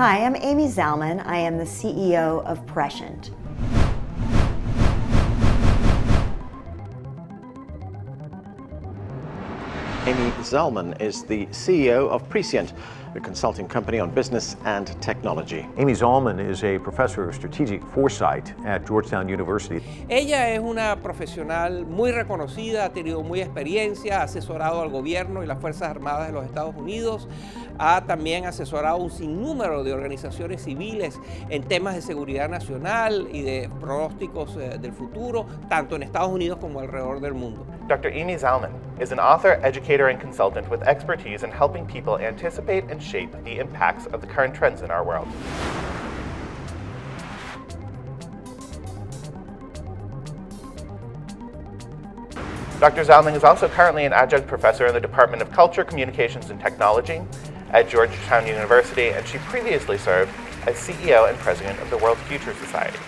Hi, I'm Amy Zalman. I am the CEO of Prescient. Amy Zalman is the CEO of Prescient, a consulting company on business and technology. Amy Zalman is a professor of strategic foresight at Georgetown University. Ella es una profesional muy reconocida, ha tenido mucha experiencia, ha asesorado al gobierno y las Fuerzas Armadas de los Estados Unidos, ha también asesorado un sinnúmero de organizaciones civiles en temas de seguridad nacional y de pronósticos del futuro, tanto en Estados Unidos como alrededor del mundo. Dr. Amy Zalman is an author, educator, and consultant with expertise in helping people anticipate and shape the impacts of the current trends in our world. Dr. Zalman is also currently an adjunct professor in the Department of Culture, Communications, and Technology at Georgetown University, and she previously served as CEO and president of the World Future Society.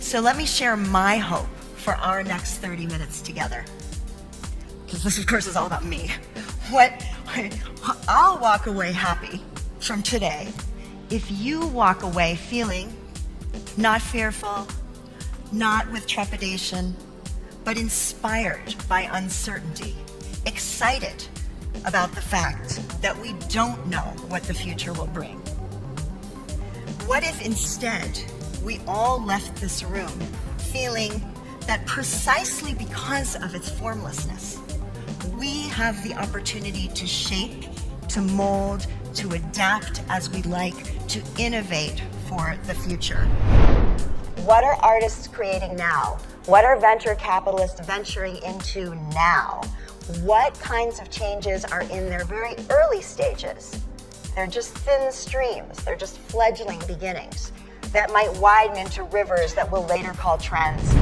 So let me share my hope for our next 30 minutes together. Because this, of course, is all about me. I'll walk away happy from today if you walk away feeling not fearful, not with trepidation, but inspired by uncertainty, excited about the fact that we don't know what the future will bring. What if instead we all left this room feeling that precisely because of its formlessness, we have the opportunity to shape, to mold, to adapt as we like, to innovate for the future. What are artists creating now? What are venture capitalists venturing into now? What kinds of changes are in their very early stages? They're just thin streams, they're just fledgling beginnings that might widen into rivers that we'll later call trends.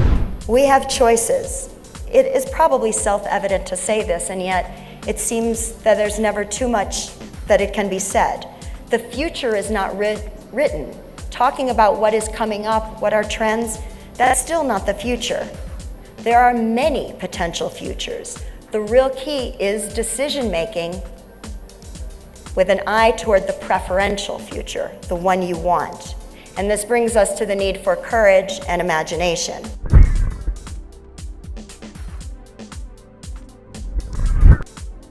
We have choices. It is probably self-evident to say this, and yet it seems that there's never too much that it can be said. The future is not written. Talking about what is coming up, what are trends, that's still not the future. There are many potential futures. The real key is decision-making with an eye toward the preferential future, the one you want. And this brings us to the need for courage and imagination.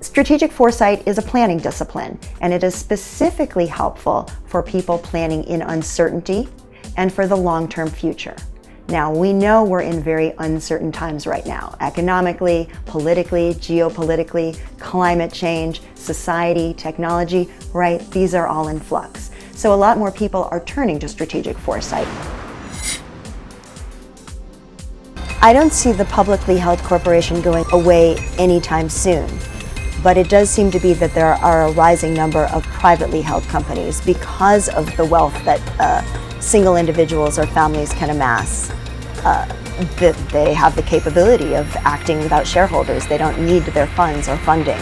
Strategic foresight is a planning discipline, and it is specifically helpful for people planning in uncertainty and for the long-term future. Now, we know we're in very uncertain times right now, economically, politically, geopolitically, climate change, society, technology, right? These are all in flux. So a lot more people are turning to strategic foresight. I don't see the publicly held corporation going away anytime soon, but it does seem to be that there are a rising number of privately held companies because of the wealth that single individuals or families can amass. That they have the capability of acting without shareholders. They don't need their funds or funding,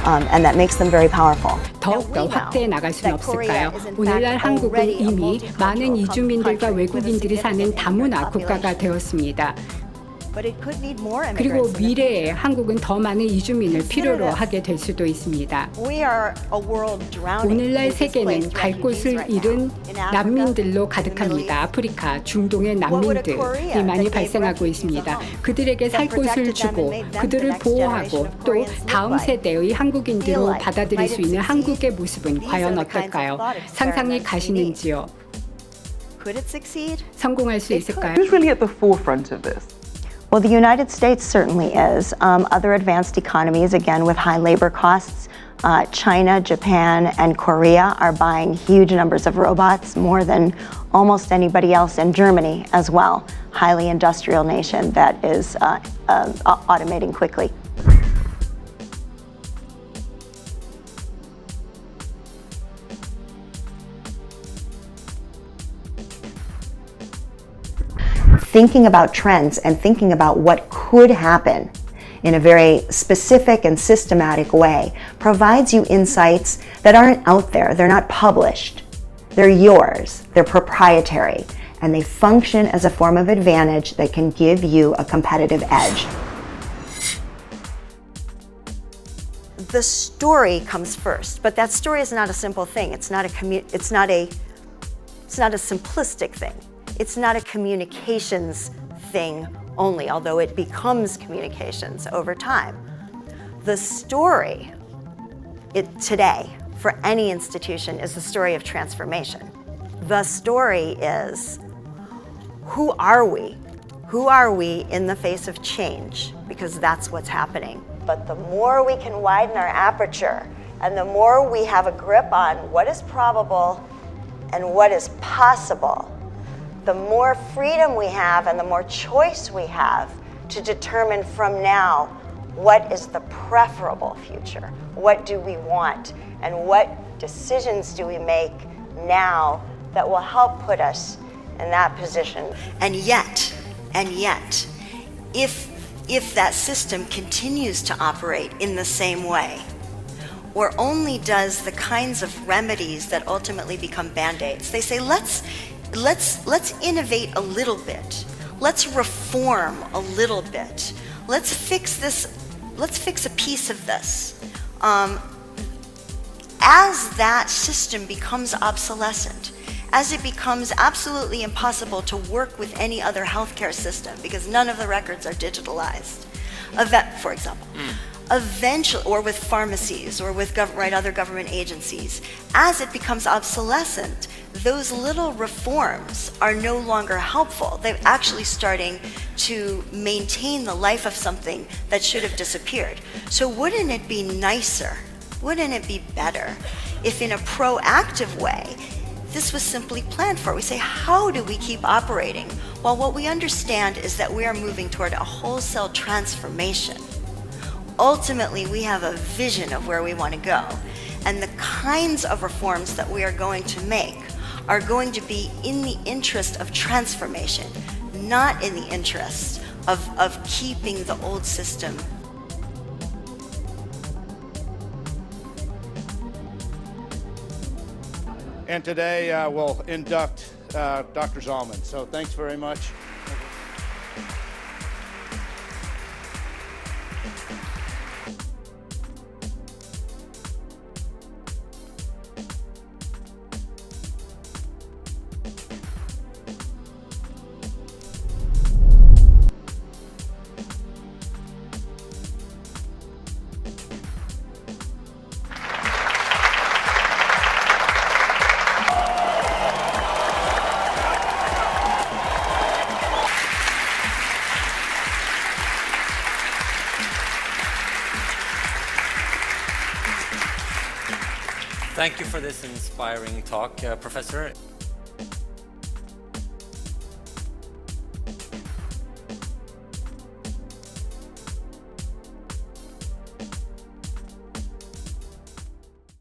and that makes them very powerful. 더욱더 확대해 나갈 수는 없을까요? 오늘날 한국은 이미 많은 이주민들과 외국인들이 사는 다문화 국가가 되었습니다. 그리고 미래에 한국은 더 많은 이주민을 필요로 하게 될 수도 있습니다. 오늘날 세계는 갈 곳을 잃은 난민들로 가득합니다. 아프리카, 중동의 난민들이 많이 발생하고 있습니다. 그들에게 살 곳을 주고 그들을 보호하고 또 다음 세대의 한국인들로 받아들일 수 있는 한국의 모습은 과연 어떨까요? 상상이 가시는지요? 성공할 수 있을까요? Who's really at the forefront of this? Well, the United States certainly is. Other advanced economies, again, with high labor costs, China, Japan, and Korea are buying huge numbers of robots, more than almost anybody else, in Germany as well, highly industrial nation that is automating quickly. Thinking about trends and thinking about what could happen in a very specific and systematic way provides you insights that aren't out there. They're not published. They're yours. They're proprietary. and they function as a form of advantage that can give you a competitive edge. The story comes first, but that story is not a simple thing. It's not a simplistic thing. It's not a communications thing only, although it becomes communications over time. The story today for any institution is the story of transformation. The story is, who are we? Who are we in the face of change? Because that's what's happening. But the more we can widen our aperture and the more we have a grip on what is probable and what is possible, the more freedom we have and the more choice we have to determine from now what is the preferable future. What do we want? And what decisions do we make now that will help put us in that position? And yet, if that system continues to operate in the same way, or only does the kinds of remedies that ultimately become band-aids, they say, let's innovate a little bit. Let's reform a little bit. Let's fix this. Let's fix a piece of this. As that system becomes obsolescent, as it becomes absolutely impossible to work with any other healthcare system because none of the records are digitalized, for example, eventually, or with pharmacies or with other government agencies, as it becomes obsolescent, those little reforms are no longer helpful. They're actually starting to maintain the life of something that should have disappeared. So wouldn't it be nicer, wouldn't it be better if in a proactive way, this was simply planned for? We say, how do we keep operating? Well, what we understand is that we are moving toward a wholesale transformation. Ultimately, we have a vision of where we want to go. And the kinds of reforms that we are going to make are going to be in the interest of transformation, not in the interest of keeping the old system. And today we'll induct Dr. Zalman. So thanks very much. Thank you for this inspiring talk, Professor.